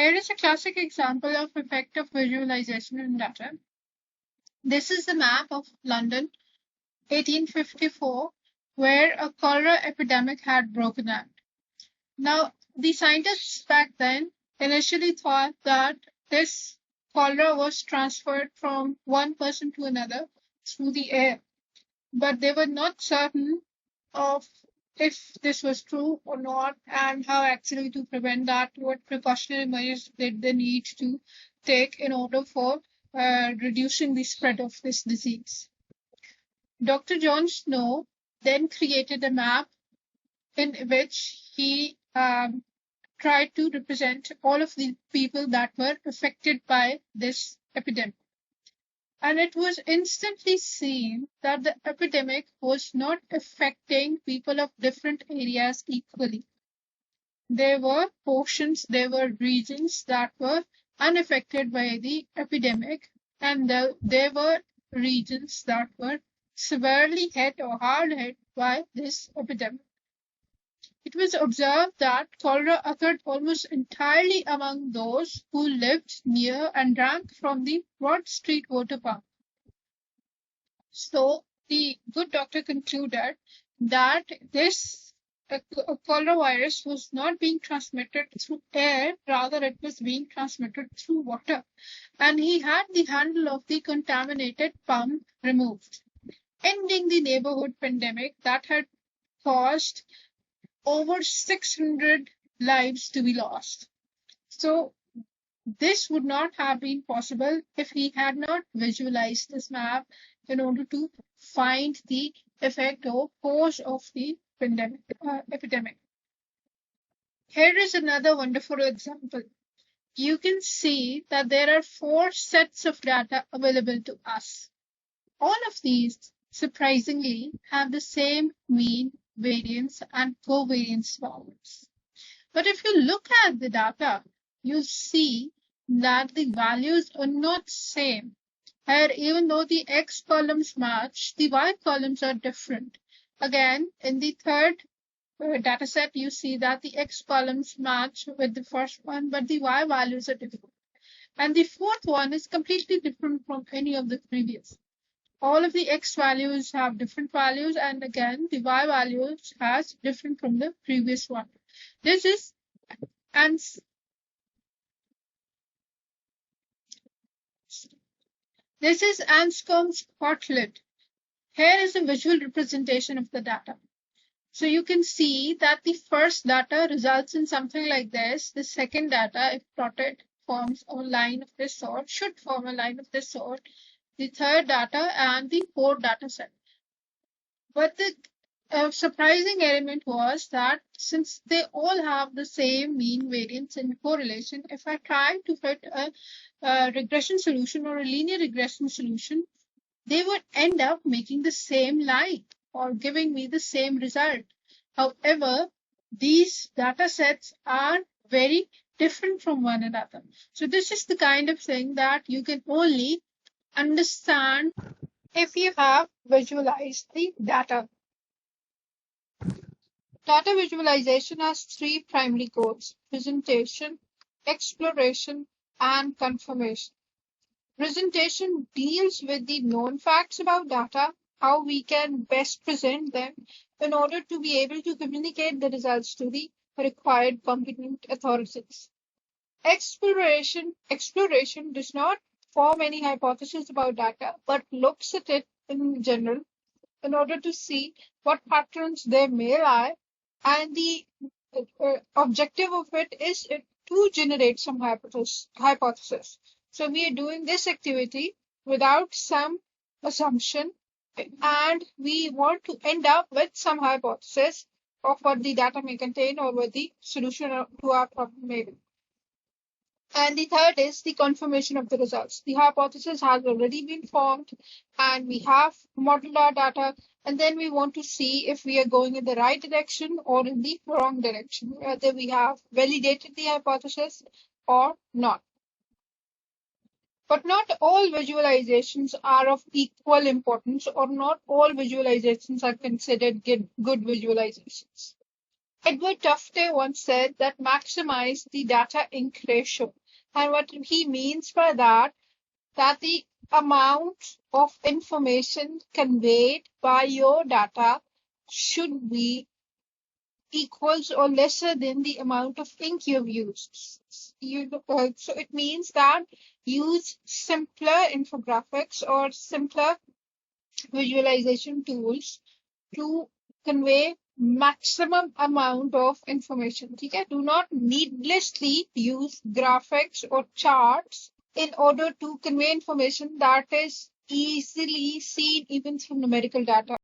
Here is a classic example of effective visualization in data. This is the map of London, 1854, where a cholera epidemic had broken out. Now, the scientists back then initially thought that this cholera was transferred from one person to another through the air, but they were not certain of if this was true or not and how actually to prevent that, what precautionary measures did they need to take in order for reducing the spread of this disease. Dr. John Snow then created a map in which he tried to represent all of the people that were affected by this epidemic. And it was instantly seen that the epidemic was not affecting people of different areas equally. There were portions, there were regions that were unaffected by the epidemic, and there were regions that were severely hit or hard hit by this epidemic. It was observed that cholera occurred almost entirely among those who lived near and drank from the Broad Street water pump. So the good doctor concluded that this cholera virus was not being transmitted through air, rather it was being transmitted through water. And he had the handle of the contaminated pump removed, ending the neighborhood pandemic that had caused over 600 lives to be lost. So this would not have been possible if he had not visualized this map in order to find the effect or cause of the epidemic. Here is another wonderful example. You can see that there are 4 sets of data available to us. All of these, surprisingly, have the same mean, variance, and covariance values. But if you look at the data, you see that the values are not same. Here, even though the X columns match, the Y columns are different. Again, in the third data set, you see that the X columns match with the first one, but the Y values are different. And the fourth one is completely different from any of the previous. All of the X values have different values, and again, the Y values has different from the previous one. This is Anscombe's spotlight. Here is a visual representation of the data. So you can see that the first data results in something like this. The second data, if plotted, forms a line of this sort, should form a line of this sort. The third data and the fourth data set. But the surprising element was that since they all have the same mean, variance, and correlation, if I try to fit a regression solution or a linear regression solution, they would end up making the same line or giving me the same result. However, these data sets are very different from one another. So this is the kind of thing that you can only understand if you have visualized the data. Data visualization has 3 primary goals: presentation, exploration, and confirmation. Presentation deals with the known facts about data, how we can best present them in order to be able to communicate the results to the required competent authorities. Exploration does not form any hypothesis about data, but looks at it in general in order to see what patterns there may lie, and the objective of it is to generate some hypothesis. So we are doing this activity without some assumption, and we want to end up with some hypothesis of what the data may contain or what the solution to our problem may be. And the third is the confirmation of the results. The hypothesis has already been formed and we have modeled our data, and then we want to see if we are going in the right direction or in the wrong direction, whether we have validated the hypothesis or not. But not all visualizations are of equal importance, or not all visualizations are considered good visualizations. Edward Tufte once said that maximize the data ink ratio. And what he means by that, that the amount of information conveyed by your data should be equals or lesser than the amount of ink you've used. So it means that use simpler infographics or simpler visualization tools to convey maximum amount of information. Okay? Do not needlessly use graphics or charts in order to convey information that is easily seen even through numerical data.